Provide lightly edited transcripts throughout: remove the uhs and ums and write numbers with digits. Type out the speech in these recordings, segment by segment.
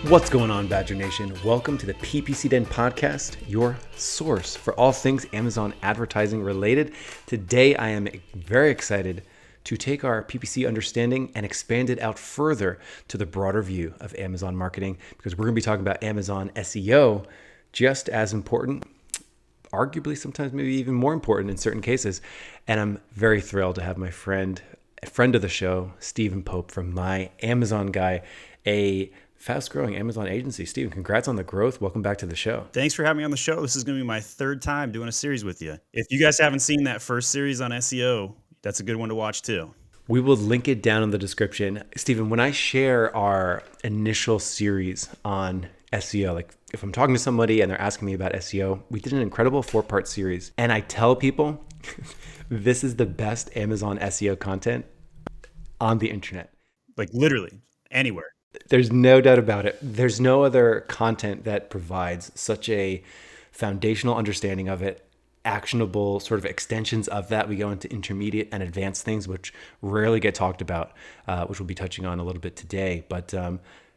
What's going on, Badger Nation? Welcome to the PPC Den podcast, your source for all things Amazon advertising related. Today, I am very excited to take our PPC understanding and expand it out further to the broader view of Amazon marketing, because we're going to be talking about Amazon SEO, just as important, arguably sometimes maybe even more important in certain cases. And I'm very thrilled to have my friend, a friend of the show, Stephen Pope from My Amazon Guy, a fast-growing Amazon agency. Stephen, congrats on the growth. Welcome back to the show. Thanks for having me on the show. This is going to be my third time doing a series with you. If you guys haven't seen that first series on SEO, that's a good one to watch too. We will link it down in the description. Stephen, when I share our initial series on SEO, like if I'm talking to somebody and they're asking me about SEO, we did an incredible 4-part series. And I tell people, this is the best Amazon SEO content on the internet. Like literally anywhere. There's no doubt about it. There's no other content that provides such a foundational understanding of it, actionable sort of extensions of that. We go into intermediate and advanced things, which rarely get talked about, which we'll be touching on a little bit today. But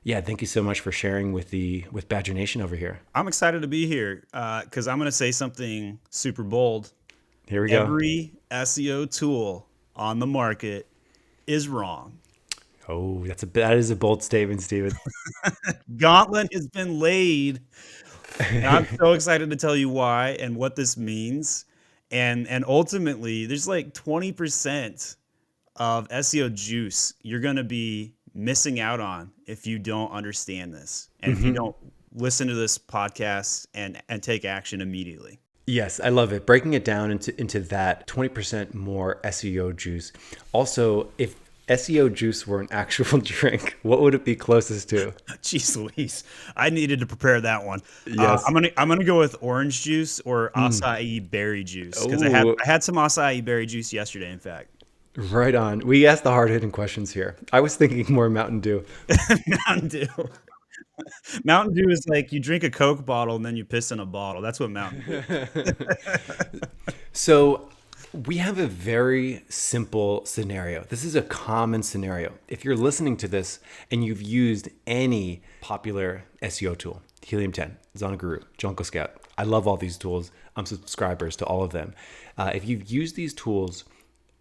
yeah, thank you so much for sharing with Badger Nation over here. I'm excited to be here because I'm going to say something super bold. Here we go. Every SEO tool on the market is wrong. Oh, that is a bold statement, Steven. Gauntlet has been laid. And I'm so excited to tell you why and what this means. And ultimately, there's like 20% of SEO juice you're going to be missing out on if you don't understand this and if you don't listen to this podcast and take action immediately. Yes, I love it. Breaking it down into that 20% more SEO juice. Also, if SEO juice were an actual drink, what would it be closest to? Jeez Louise, I needed to prepare that one. Yes. I'm gonna go with orange juice or acai berry juice because I had some acai berry juice yesterday. In fact, right on. We asked the hard hitting questions here. I was thinking more Mountain Dew. Mountain Dew. Mountain Dew is like you drink a Coke bottle and then you piss in a bottle. That's what Mountain Dew. So we have a very simple scenario. This is a common scenario. If you're listening to this and you've used any popular SEO tool, Helium 10, ZonGuru, Jungle Scout, I love all these tools. I'm subscribers to all of them. If you've used these tools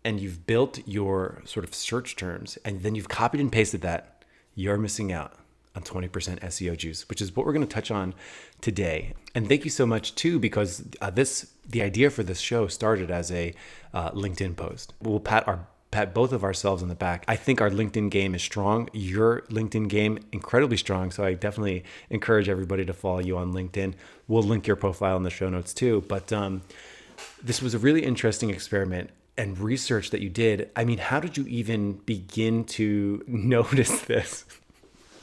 and you've built your sort of search terms and then you've copied and pasted that, you're missing out on 20% SEO juice, which is what we're going to touch on today. And thank you so much too, because the idea for this show started as a LinkedIn post. We'll pat both of ourselves on the back. I think our LinkedIn game is strong. Your LinkedIn game, incredibly strong. So I definitely encourage everybody to follow you on LinkedIn. We'll link your profile in the show notes too. But this was a really interesting experiment and research that you did. I mean, how did you even begin to notice this?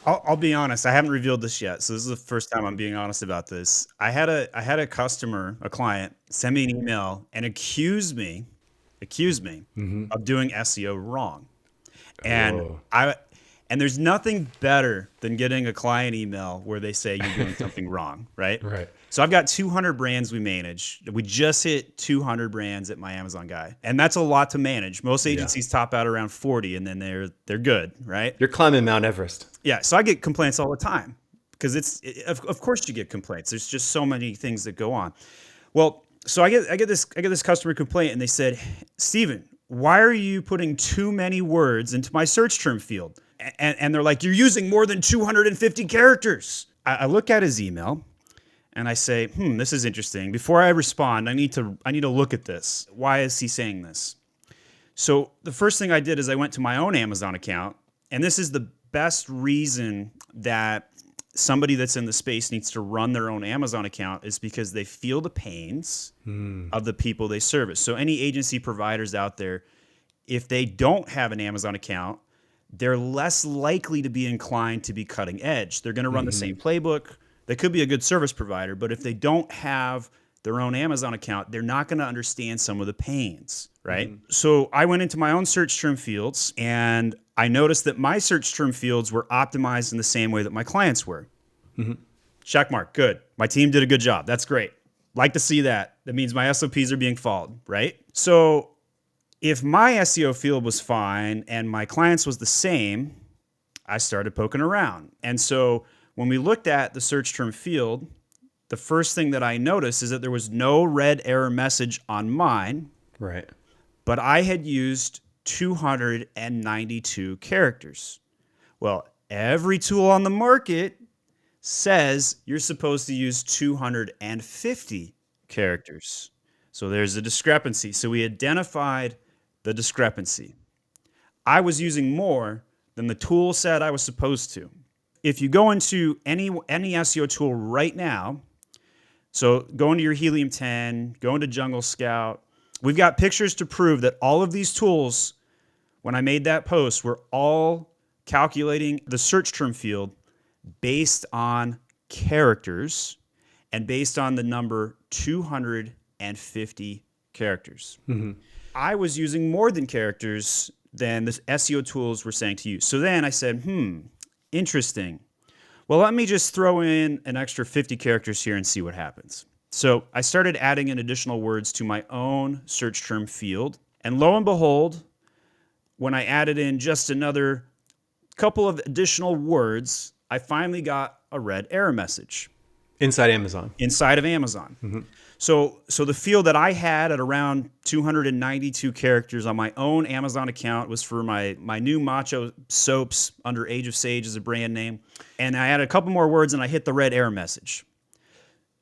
I'll be honest. I haven't revealed this yet, so this is the first time I'm being honest about this. I had a customer, a client, send me an email and accuse me of doing SEO wrong, and and there's nothing better than getting a client email where they say you're doing something wrong, right? Right. So I've got 200 brands we manage. We just hit 200 brands at My Amazon Guy, and that's a lot to manage. Most agencies top out around 40, and then they're good, right? You're climbing Mount Everest. Yeah. So I get complaints all the time because of course you get complaints. There's just so many things that go on. Well, so I get this customer complaint, and they said, Steven, why are you putting too many words into my search term field? And they're like, you're using more than 250 characters. I look at his email and I say, this is interesting. Before I respond, I need to look at this. Why is he saying this? So the first thing I did is I went to my own Amazon account, and this is the best reason that somebody that's in the space needs to run their own Amazon account is because they feel the pains of the people they service. So any agency providers out there, if they don't have an Amazon account, they're less likely to be inclined to be cutting edge. They're going to run the same playbook. They could be a good service provider, but if they don't have their own Amazon account, they're not going to understand some of the pains, right? So I went into my own search term fields, and I noticed that my search term fields were optimized in the same way that my clients were. Check mark. Good. My team did a good job. That's great. Like to see that. That means my SOPs are being followed, right? So if my SEO field was fine and my clients was the same, I started poking around. And so when we looked at the search term field, the first thing that I noticed is that there was no red error message on mine, Right. but I had used 292 characters. Well, every tool on the market says you're supposed to use 250 characters. So there's a discrepancy. So we identified the discrepancy. I was using more than the tool said I was supposed to. If you go into any SEO tool right now, so go into your Helium 10, go into Jungle Scout, we've got pictures to prove that all of these tools, when I made that post, were all calculating the search term field based on characters and based on the number 250 characters. I was using more than characters than the SEO tools were saying to use. So then I said, interesting. Well, let me just throw in an extra 50 characters here and see what happens. So I started adding in additional words to my own search term field. And lo and behold, when I added in just another couple of additional words, I finally got a red error message. Inside Amazon. Inside of Amazon. So the field that I had at around 292 characters on my own Amazon account was for my new Macho soaps under Age of Sage as a brand name. And I added a couple more words and I hit the red error message.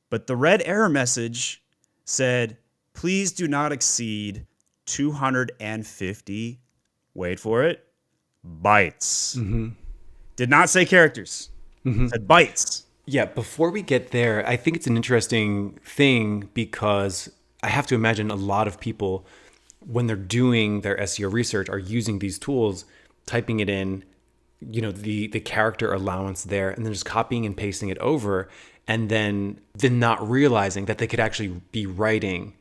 But the red error message said, please do not exceed 250, wait for it, bytes. Did not say characters. Said bytes. Yeah, before we get there, I think it's an interesting thing because I have to imagine a lot of people, when they're doing their SEO research, are using these tools, typing it in, the character allowance there, and then just copying and pasting it over, and then not realizing that they could actually be writing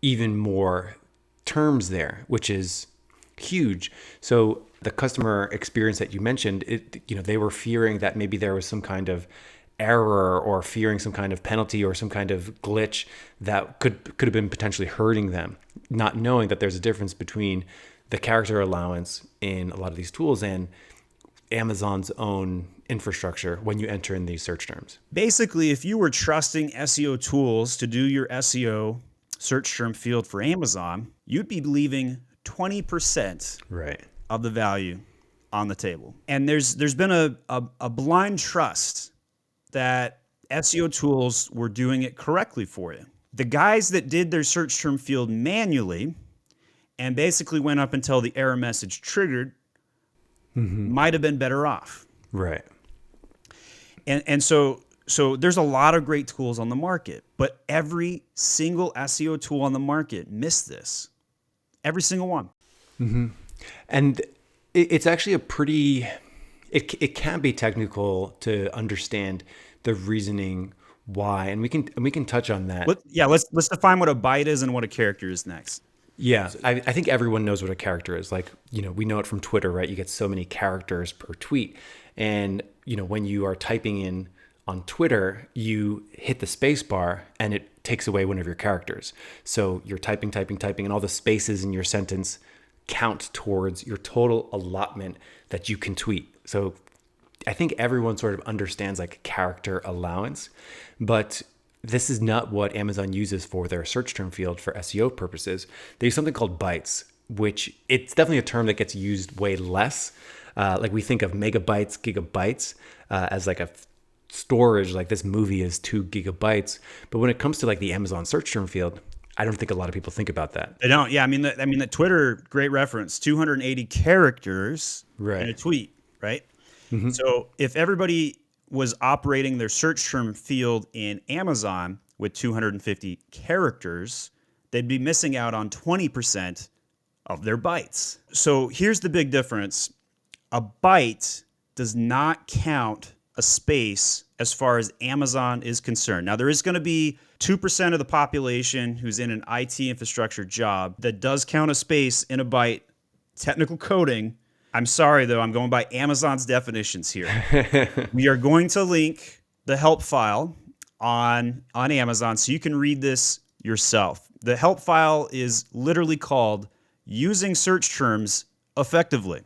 even more terms there, which is huge. So the customer experience that you mentioned, they were fearing that maybe there was some kind of error or fearing some kind of penalty or some kind of glitch that could have been potentially hurting them, not knowing that there's a difference between the character allowance in a lot of these tools and Amazon's own infrastructure when you enter in these search terms. Basically, if you were trusting SEO tools to do your SEO search term field for Amazon, you'd be leaving 20% Right. of the value on the table. And there's been a blind trust that SEO tools were doing it correctly for you. The guys that did their search term field manually and basically went up until the error message triggered might have been better off. Right. And so there's a lot of great tools on the market, but every single SEO tool on the market missed this. Every single one. And it's actually a pretty, it can be technical to understand the reasoning why, and we can touch on that. Let's define what a byte is and what a character is next. Yeah, I think everyone knows what a character is. Like, we know it from Twitter, right? You get so many characters per tweet. And, when you are typing in on Twitter, you hit the space bar and it takes away one of your characters. So you're typing, and all the spaces in your sentence count towards your total allotment that you can tweet. So I think everyone sort of understands like character allowance, but this is not what Amazon uses for their search term field for SEO purposes. They use something called bytes, which it's definitely a term that gets used way less. Like we think of megabytes, gigabytes as like a storage, like this movie is 2 gigabytes. But when it comes to like the Amazon search term field, I don't think a lot of people think about that. They don't. Yeah, I mean, the Twitter, great reference, 280 characters in a tweet, right? So if everybody was operating their search term field in Amazon with 250 characters, they'd be missing out on 20% of their bytes. So here's the big difference. A byte does not count a space as far as Amazon is concerned. Now, there is going to be 2% of the population who's in an IT infrastructure job that does count a space in a byte. Technical coding. I'm sorry, though. I'm going by Amazon's definitions here. We are going to link the help file on Amazon so you can read this yourself. The help file is literally called Using Search Terms Effectively.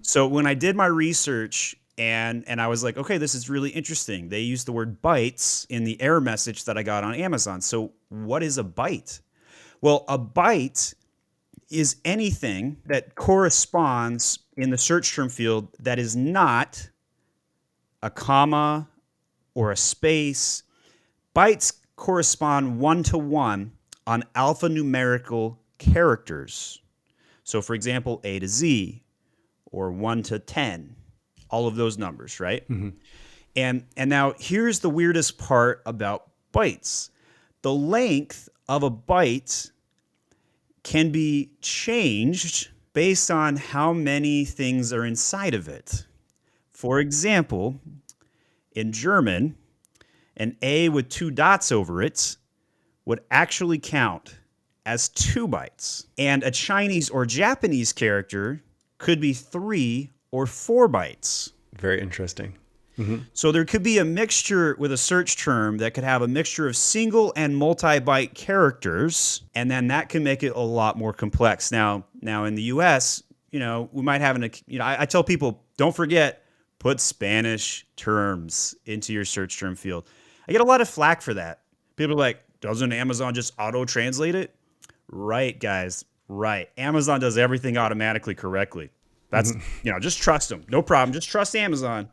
So when I did my research And I was like, okay, this is really interesting. They used the word bytes in the error message that I got on Amazon. So what is a byte? Well, a byte is anything that corresponds in the search term field that is not a comma or a space. Bytes correspond one-to-one on alphanumerical characters. So for example, A to Z or 1 to 10, all of those numbers, right? And now here's the weirdest part about bytes. The length of a byte can be changed based on how many things are inside of it. For example, in German, an A with 2 dots over it would actually count as 2 bytes. And a Chinese or Japanese character could be 3 or 4 bytes. Very interesting. So there could be a mixture with a search term that could have a mixture of single and multi-byte characters, and then that can make it a lot more complex. Now in the US, we might have I tell people, don't forget, put Spanish terms into your search term field. I get a lot of flack for that. People are like, doesn't Amazon just auto-translate it? Right, guys, right. Amazon does everything automatically correctly. That's, just trust them. No problem. Just trust Amazon.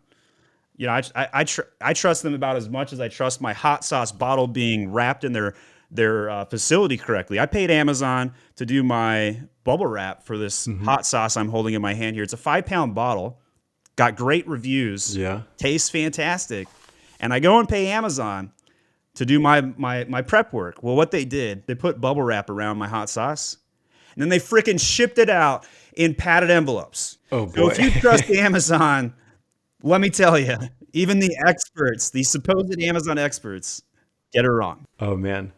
I trust them about as much as I trust my hot sauce bottle being wrapped in their facility correctly. I paid Amazon to do my bubble wrap for this hot sauce I'm holding in my hand here. It's a 5-pound bottle, got great reviews, tastes fantastic, and I go and pay Amazon to do my prep work. Well, what they did, they put bubble wrap around my hot sauce, and then they freaking shipped it out in padded envelopes. Oh boy! So if you trust Amazon, let me tell you, even the experts, the supposed Amazon experts, get it wrong. Oh man.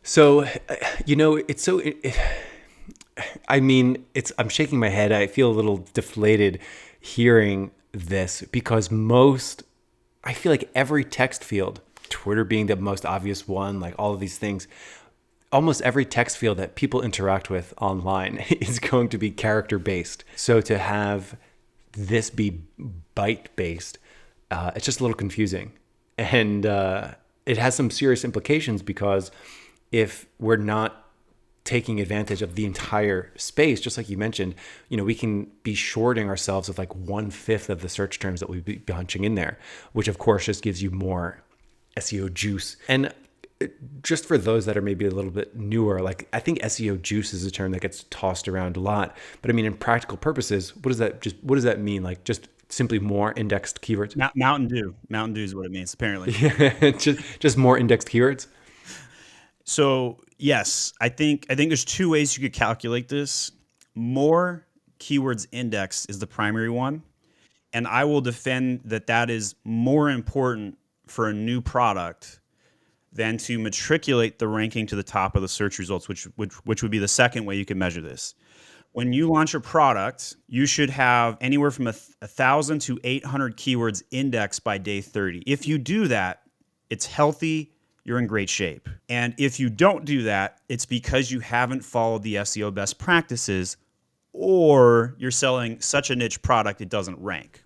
So, it's so. I'm shaking my head. I feel a little deflated hearing this because I feel like every text field, Twitter being the most obvious one, like all of these things, almost every text field that people interact with online is going to be character based. So to have this be byte based, it's just a little confusing. And it has some serious implications because if we're not taking advantage of the entire space, just like you mentioned, we can be shorting ourselves with like 1/5 of the search terms that we'd be punching in there, which of course just gives you more SEO juice. And just for those that are maybe a little bit newer, like I think SEO juice is a term that gets tossed around a lot, but I mean, in practical purposes, what does that mean? Like just simply more indexed keywords? Mountain Dew is what it means, apparently. just more indexed keywords. So yes, I think there's 2 ways you could calculate this. More keywords indexed is the primary one, and I will defend that is more important for a new product than to matriculate the ranking to the top of the search results, which would be the second way you can measure this. When you launch a product, you should have anywhere from 1,000 to 800 keywords indexed by day 30. If you do that, it's healthy, you're in great shape. And if you don't do that, it's because you haven't followed the SEO best practices, or you're selling such a niche product it doesn't rank.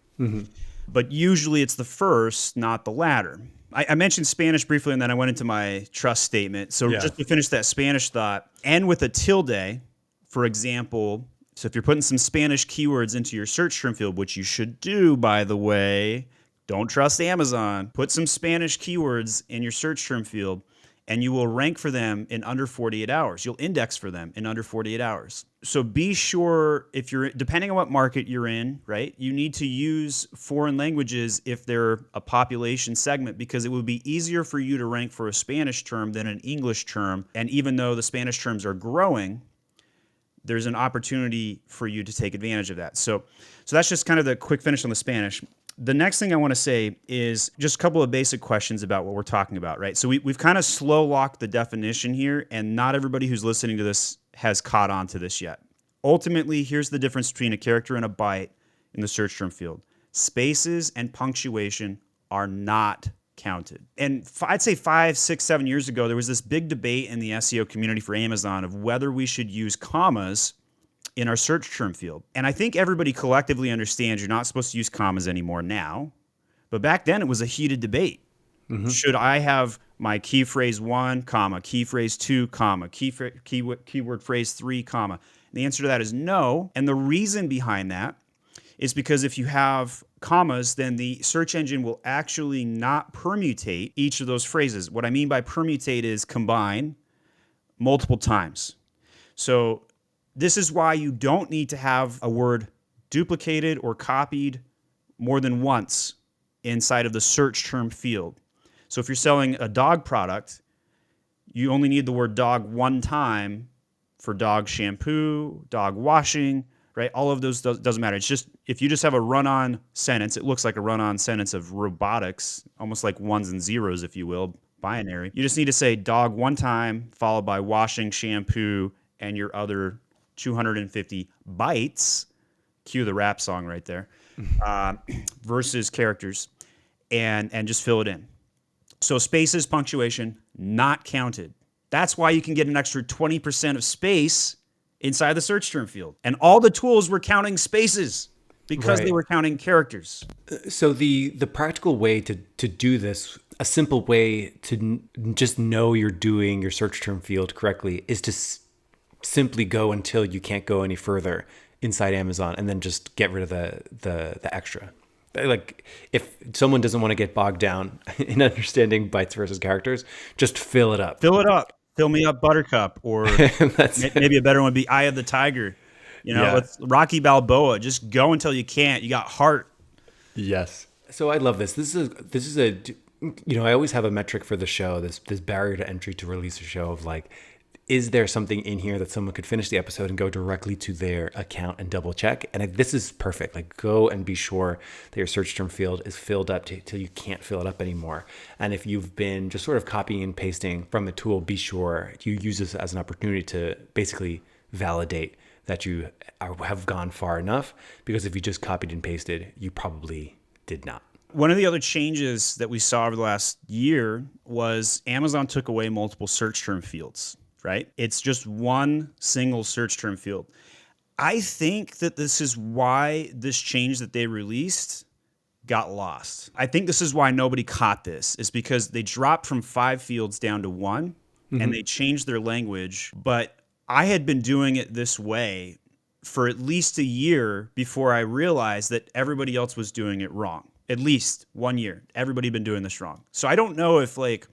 But usually it's the first, not the latter. I mentioned Spanish briefly, and then I went into my trust statement. So just to finish that Spanish thought, and with a tilde, for example, so if you're putting some Spanish keywords into your search term field, which you should do, by the way, don't trust Amazon. Put some Spanish keywords in your search term field, and you will rank for them in under 48 hours. You'll index for them in under 48 hours. So be sure, depending on what market you're in, right, you need to use foreign languages if they're a population segment, because it would be easier for you to rank for a Spanish term than an English term. And even though the Spanish terms are growing, there's an opportunity for you to take advantage of that. So that's just kind of the quick finish on the Spanish. The next thing I want to say is just a couple of basic questions about what we're talking about, right? So we've kind of slow locked the definition here, and not everybody who's listening to this has caught on to this yet. Ultimately, here's the difference between a character and a byte in the search term field. Spaces and punctuation are not counted. And I'd say 5, 6, 7 years ago, there was this big debate in the SEO community for Amazon of whether we should use commas in our search term field. And I think everybody collectively understands you're not supposed to use commas anymore now. But back then it was a heated debate. Should I have my key phrase 1, comma, key phrase 2, comma, keyword phrase 3, comma? And the answer to that is no. And the reason behind that is because if you have commas, then the search engine will actually not permutate each of those phrases. What I mean by permutate is combine multiple times. So this is why you don't need to have a word duplicated or copied more than once inside of the search term field. So if you're selling a dog product, you only need the word dog one time for dog shampoo, dog washing, right? All of those doesn't matter. It's just, if you just have a run-on sentence, it looks like a run-on sentence of robotics, almost like ones and zeros, if you will, binary. You just need to say dog one time, followed by washing, shampoo, and your other 250 bytes, cue the rap song right there, versus characters, and just fill it in. So spaces, punctuation, not counted. That's why you can get an extra 20% of space inside the search term field. And all the tools were counting spaces because they were counting characters. So the practical way to do this, a simple way to just know you're doing your search term field correctly, is to simply go until you can't go any further inside Amazon, and then just get rid of the extra. Like, if someone doesn't want to get bogged down in understanding bytes versus characters, just fill it up. Fill it up. Fill me up, Buttercup. Or maybe a better one would be Eye of the Tiger. You know, let's Rocky Balboa. Just go until you can't. You got heart. Yes. So I love this. This is a I always have a metric for the show. This barrier to entry to release a show of like, is there something in here that someone could finish the episode and go directly to their account and double check? And this is perfect. Like, go and be sure that your search term field is filled up till you can't fill it up anymore. And if you've been just sort of copying and pasting from the tool, be sure you use this as an opportunity to basically validate that you have gone far enough. Because if you just copied and pasted, you probably did not. One of the other changes that we saw over the last year was Amazon took away multiple search term fields. Right? It's just one single search term field. I think that this is why this change that they released got lost. I think this is why nobody caught this, is because they dropped from 5 fields down to 1, and they changed their language. But I had been doing it this way for at least a year before I realized that everybody else was doing it wrong. At least 1 year. Everybody had been doing this wrong. So I don't know if like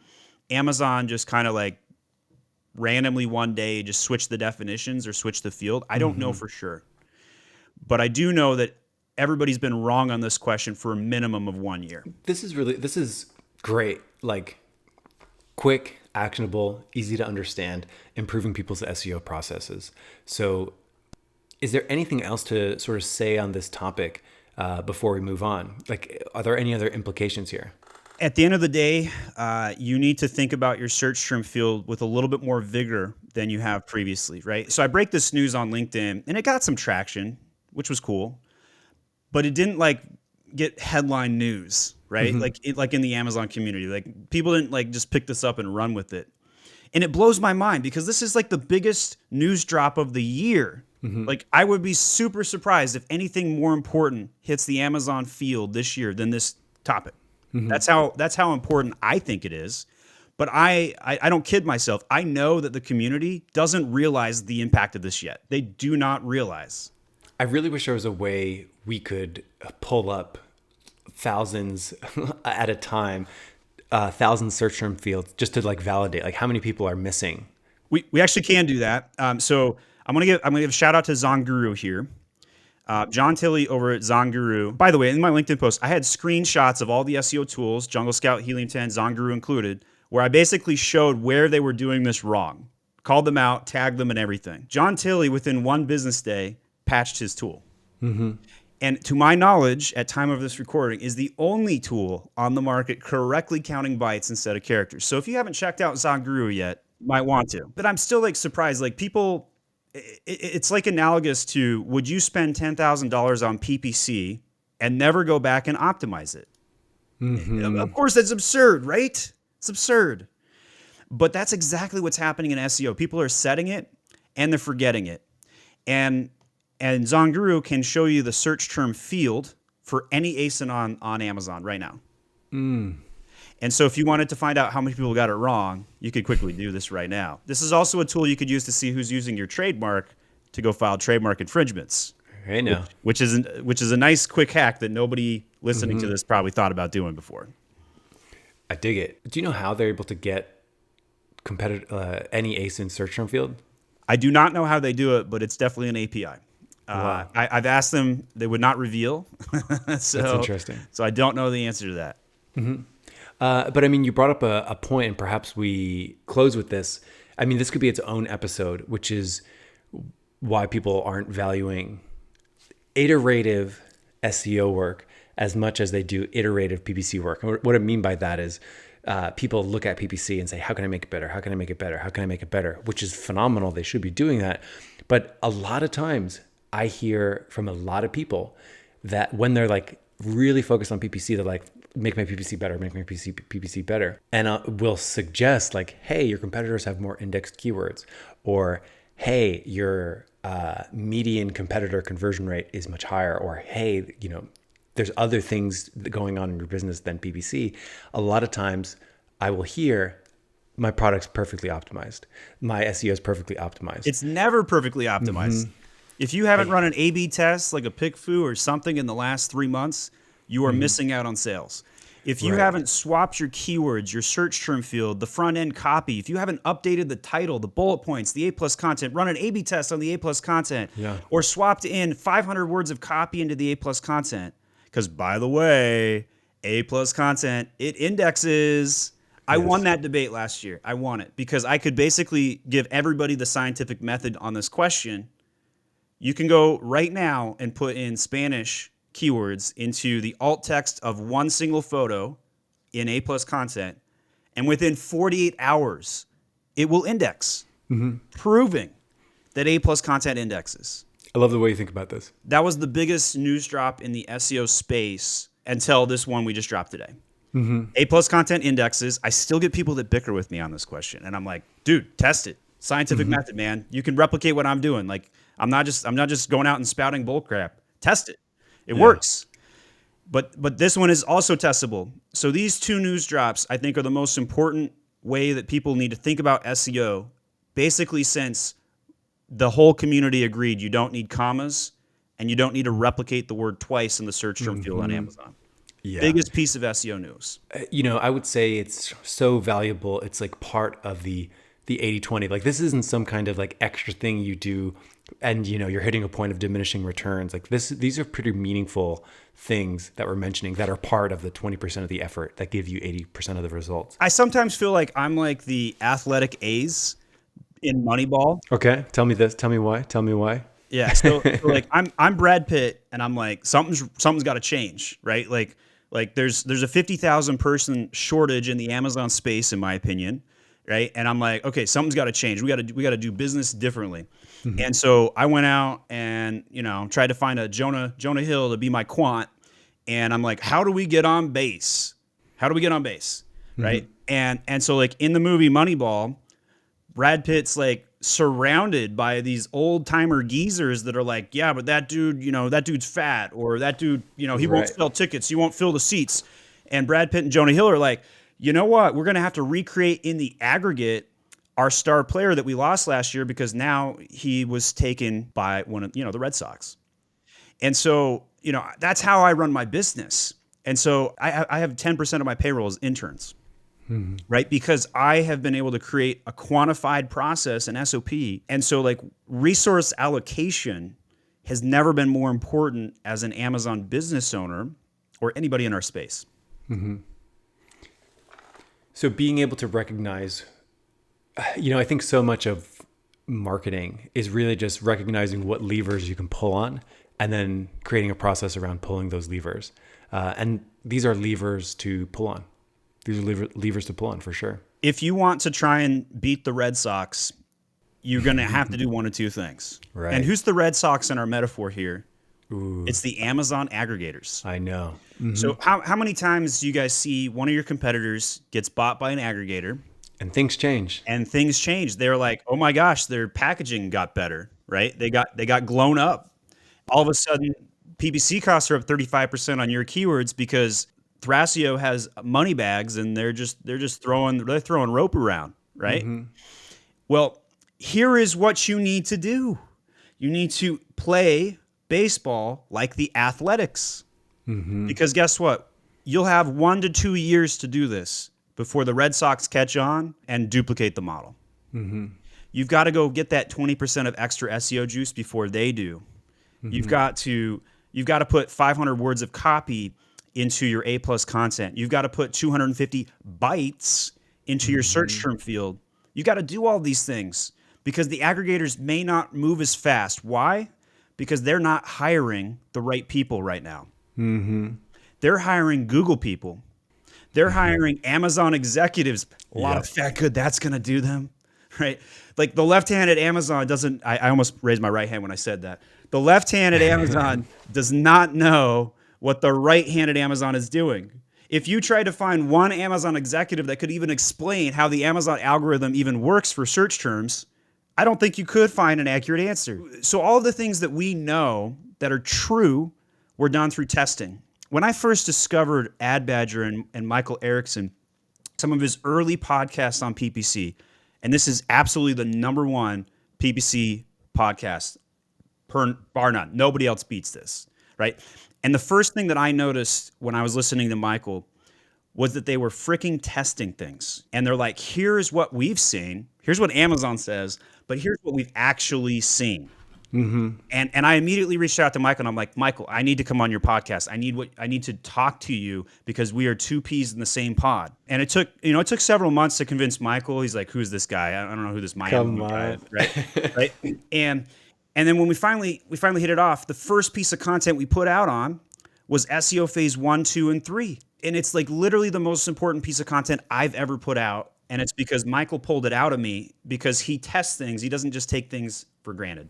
Amazon just kind of like randomly one day just switch the definitions or switch the field. I don't know for sure. But I do know that everybody's been wrong on this question for a minimum of 1 year. This is great. Like, quick, actionable, easy to understand, improving people's SEO processes. So is there anything else to sort of say on this topic before we move on? Like, are there any other implications here? At the end of the day, you need to think about your search term field with a little bit more vigor than you have previously, right? So I break this news on LinkedIn, and it got some traction, which was cool, but it didn't like get headline news, right? Like in the Amazon community, like people didn't like just pick this up and run with it. And it blows my mind because this is like the biggest news drop of the year. Like, I would be super surprised if anything more important hits the Amazon field this year than this topic. That's how important I think it is. But I don't kid myself. I know that the community doesn't realize the impact of this yet. They do not realize. I really wish there was a way we could pull up thousands at a time, 1,000 search term fields, just to like validate like how many people are missing. We actually can do that. So I'm gonna give a shout out to ZonGuru here. John Tilley over at ZonGuru. By the way, in my LinkedIn post, I had screenshots of all the SEO tools, Jungle Scout, Helium 10, ZonGuru included, where I basically showed where they were doing this wrong, called them out, tagged them and everything. John Tilley, within one business day, patched his tool. And to my knowledge, at time of this recording, is the only tool on the market correctly counting bytes instead of characters. So if you haven't checked out ZonGuru yet, you might want to. But I'm still like surprised, like people... It's like analogous to, would you spend $10,000 on PPC and never go back and optimize it? Of course, that's absurd, right? It's absurd. But that's exactly what's happening in SEO. People are setting it and they're forgetting it. And And ZonGuru can show you the search term field for any ASIN on Amazon right now. And so if you wanted to find out how many people got it wrong, you could quickly do this right now. This is also a tool you could use to see who's using your trademark to go file trademark infringements. Right now. Which is a nice quick hack that nobody listening to this probably thought about doing before. I dig it. Do you know how they're able to get any ASIN search term field? I do not know how they do it, but it's definitely an API. Wow. I've asked them; they would not reveal. That's interesting. So I don't know the answer to that. But I mean, you brought up a point, and perhaps we close with this. I mean, this could be its own episode, which is why people aren't valuing iterative SEO work as much as they do iterative PPC work. And what I mean by that is people look at PPC and say, how can I make it better? How can I make it better? How can I make it better? Which is phenomenal. They should be doing that. But a lot of times I hear from a lot of people that when they're like really focused on PPC, they're like, make my PPC better, make my PPC better. And will suggest like, hey, your competitors have more indexed keywords, or hey, your median competitor conversion rate is much higher, or hey, there's other things going on in your business than PPC. A lot of times I will hear my product's perfectly optimized. My SEO is perfectly optimized. It's never perfectly optimized. If you haven't run an A/B test like a PickFu or something in the last 3 months, you are missing out on sales. If you haven't swapped your keywords, your search term field, the front end copy, if you haven't updated the title, the bullet points, the A+ content, run an A/B test on the A+ content, or swapped in 500 words of copy into the A+ content, because by the way, A+ content, it indexes. I won that debate last year. I won it because I could basically give everybody the scientific method on this question. You can go right now and put in Spanish keywords into the alt text of one single photo in A+ content, and within 48 hours, it will index, proving that A+ content indexes. I love the way you think about this. That was the biggest news drop in the SEO space until this one we just dropped today. A+ content indexes. I still get people that bicker with me on this question, and I'm like, dude, test it. Scientific method, man. You can replicate what I'm doing. Like, I'm not just going out and spouting bull crap. Test it. It works. But this one is also testable. So these two news drops, I think, are the most important way that people need to think about SEO, basically since the whole community agreed you don't need commas and you don't need to replicate the word twice in the search term field on Amazon. Yeah. Biggest piece of SEO news. I would say it's so valuable. It's like part of the 80-20. Like, this isn't some kind of like extra thing you do and you're hitting a point of diminishing returns. Like these are pretty meaningful things that we're mentioning that are part of the 20% of the effort that give you 80% of the results. I sometimes feel like I'm like the athletic A's in Moneyball. Okay, tell me this. Tell me why. Yeah, so like I'm Brad Pitt, and I'm like something's got to change, right? Like there's a 50,000 person shortage in the Amazon space, in my opinion, right? And I'm like, okay, something's got to change. We got to do business differently. And so I went out and tried to find a Jonah Hill to be my quant, and I'm like, how do we get on base? Right? And so like in the movie Moneyball, Brad Pitt's like surrounded by these old timer geezers that are like, yeah, but that dude, that dude's fat, or that dude, he won't sell tickets, he won't fill the seats. And Brad Pitt and Jonah Hill are like, you know what? We're gonna have to recreate in the aggregate our star player that we lost last year because now he was taken by one of the Red Sox. And so that's how I run my business. And so I have 10% of my payroll as interns. Right? Because I have been able to create a quantified process, an SOP. And so like resource allocation has never been more important as an Amazon business owner or anybody in our space. So being able to recognize, I think so much of marketing is really just recognizing what levers you can pull on and then creating a process around pulling those levers. And these are levers to pull on. These are levers to pull on for sure. If you want to try and beat the Red Sox, you're going to have to do one of two things. Right. And who's the Red Sox in our metaphor here? Ooh. It's the Amazon aggregators. I know. So how many times do you guys see one of your competitors gets bought by an aggregator? And things change. They're like, oh my gosh, their packaging got better, right? They got blown up. All of a sudden, PPC costs are up 35% on your keywords because Thrasio has money bags and they're throwing rope around, right? Well, here is what you need to do. You need to play baseball like the Athletics. Because guess what? You'll have 1 to 2 years to do this before the Red Sox catch on and duplicate the model. You've got to go get that 20% of extra SEO juice before they do. You've got to put 500 words of copy into your A+ content. You've got to put 250 bytes into your search term field. You got to do all these things because the aggregators may not move as fast. Why? Because they're not hiring the right people right now. They're hiring Google people. They're hiring Amazon executives. A lot of fat good that's going to do them, right? Like the left hand at Amazon doesn't, I almost raised my right hand when I said that. The left hand at Amazon does not know what the right hand at Amazon is doing. If you try to find one Amazon executive that could even explain how the Amazon algorithm even works for search terms, I don't think you could find an accurate answer. So all of the things that we know that are true were done through testing. When I first discovered Ad Badger and Michael Erickson, some of his early podcasts on PPC, and this is absolutely the #1 PPC podcast, bar none. Nobody else beats this, right? And the first thing that I noticed when I was listening to Michael was that they were freaking testing things. And they're like, here's what we've seen. Here's what Amazon says, but here's what we've actually seen. And I immediately reached out to Michael and I'm like, Michael, I need to come on your podcast. I need to talk to you because we are two peas in the same pod. And it took several months to convince Michael. He's like, who's this guy? I don't know who this Miami guy is, right? Right. And then when we finally hit it off, the first piece of content we put out on was SEO phase 1, 2, and 3. And it's like literally the most important piece of content I've ever put out. And it's because Michael pulled it out of me because he tests things. He doesn't just take things for granted.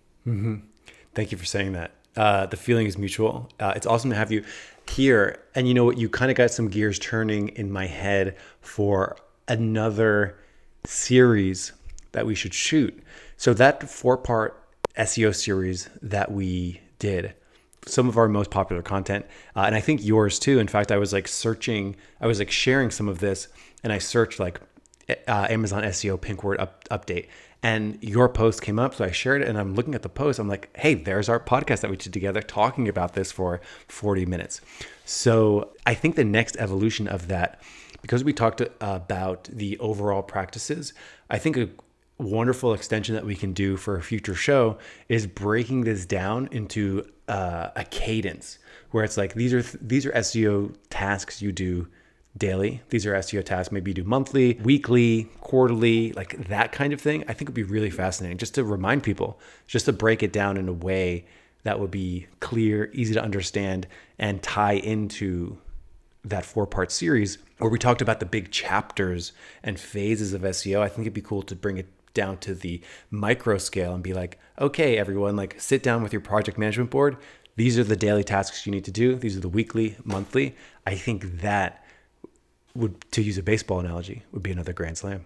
Thank you for saying that. The feeling is mutual. It's awesome to have you here. And you know what? You kind of got some gears turning in my head for another series that we should shoot. So that 4-part SEO series that we did, some of our most popular content, and I think yours too. In fact, I was sharing some of this, and I searched like Amazon SEO pink word update, and your post came up. So I shared it, and I'm looking at the post. I'm like, hey, there's our podcast that we did together talking about this for 40 minutes. So I think the next evolution of that, because we talked about the overall practices, I think a wonderful extension that we can do for a future show is breaking this down into a cadence where it's like, these are SEO tasks you do daily. These are SEO tasks maybe you do monthly, weekly, quarterly, like that kind of thing. I think would be really fascinating just to remind people, just to break it down in a way that would be clear, easy to understand, and tie into that 4-part series where we talked about the big chapters and phases of SEO. I think it'd be cool to bring it down to the micro scale and be like, okay, everyone, like sit down with your project management board. These are the daily tasks you need to do. These are the weekly, monthly. I think that would, to use a baseball analogy, would be another grand slam.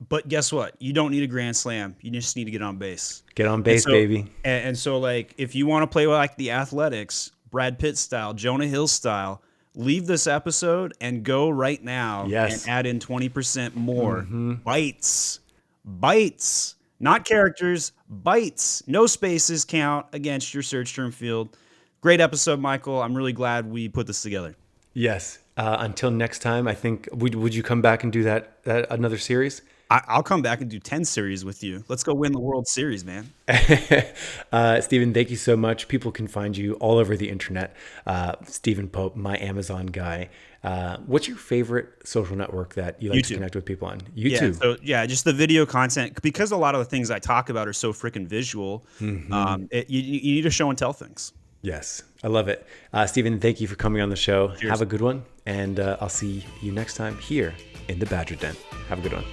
But guess what? You don't need a grand slam. You just need to get on base. Get on base, baby. And so, like, if you want to play like the Athletics, Brad Pitt style, Jonah Hill style, leave this episode and go right now and add in 20% more bytes, not characters, bytes. No spaces count against your search term field. Great episode, Michael. I'm really glad we put this together. Yes. Until next time, I think, would you come back and do that another series? I'll come back and do 10 series with you. Let's go win the World Series, man. Stephen, thank you so much. People can find you all over the internet. Stephen Pope, my Amazon guy. What's your favorite social network that you like to connect with people on? YouTube. Yeah, just the video content. Because a lot of the things I talk about are so freaking visual, you need to show and tell things. Yes, I love it. Stephen, thank you for coming on the show. Cheers. Have a good one. And I'll see you next time here in the Badger Den. Have a good one.